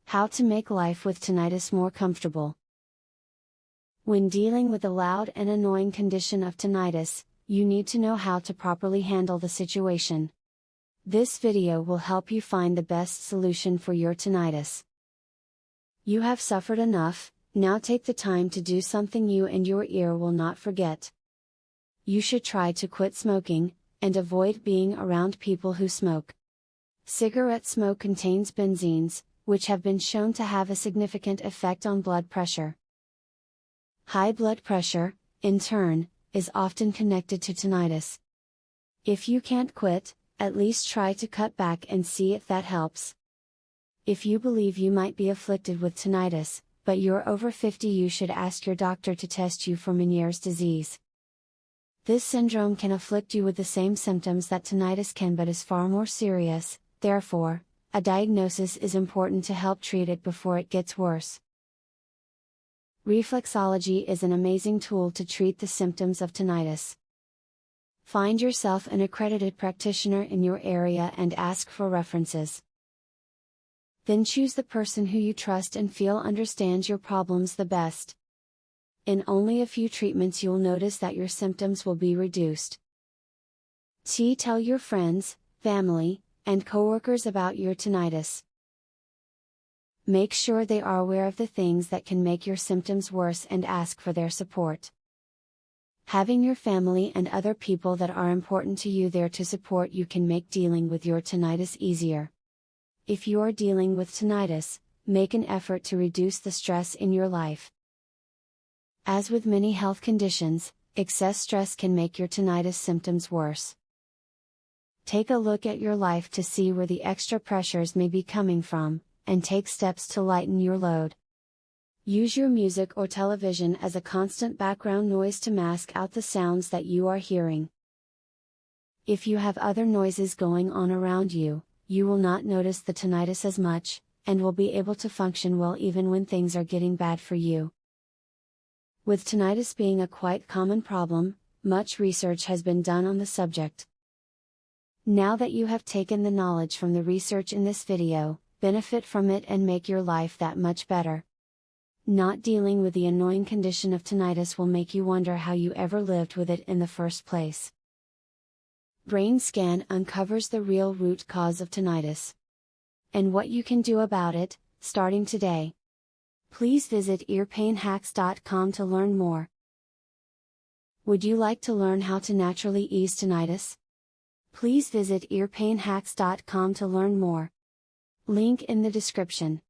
How to make life with tinnitus more comfortable. When dealing with the loud and annoying condition of tinnitus, you need to know how to properly handle the situation. This video will help you find the best solution for your tinnitus. You have suffered enough, now take the time to do something you and your ear will not forget. You should try to quit smoking, and avoid being around people who smoke. Cigarette smoke contains benzenes, which have been shown to have a significant effect on blood pressure. High blood pressure, in turn, is often connected to tinnitus. If you can't quit, at least try to cut back and see if that helps. If you believe you might be afflicted with tinnitus, but you're over 50, you should ask your doctor to test you for Meniere's disease. This syndrome can afflict you with the same symptoms that tinnitus can, but is far more serious, therefore, a diagnosis is important to help treat it before it gets worse. Reflexology is an amazing tool to treat the symptoms of tinnitus. Find yourself an accredited practitioner in your area and ask for references. Then choose the person who you trust and feel understands your problems the best. In only a few treatments you'll notice that your symptoms will be reduced. Tell your friends, family, and coworkers about your tinnitus. Make sure they are aware of the things that can make your symptoms worse and ask for their support. Having your family and other people that are important to you there to support you can make dealing with your tinnitus easier. If you are dealing with tinnitus, make an effort to reduce the stress in your life. As with many health conditions, excess stress can make your tinnitus symptoms worse. Take a look at your life to see where the extra pressures may be coming from, and take steps to lighten your load. Use your music or television as a constant background noise to mask out the sounds that you are hearing. If you have other noises going on around you, you will not notice the tinnitus as much, and will be able to function well even when things are getting bad for you. With tinnitus being a quite common problem, much research has been done on the subject. Now that you have taken the knowledge from the research in this video, benefit from it and make your life that much better. Not dealing with the annoying condition of tinnitus will make you wonder how you ever lived with it in the first place. Brain scan uncovers the real root cause of tinnitus and what you can do about it, starting today. Please visit earpainhacks.com to learn more. Would you like to learn how to naturally ease tinnitus? Please visit earpainhacks.com to learn more. Link in the description.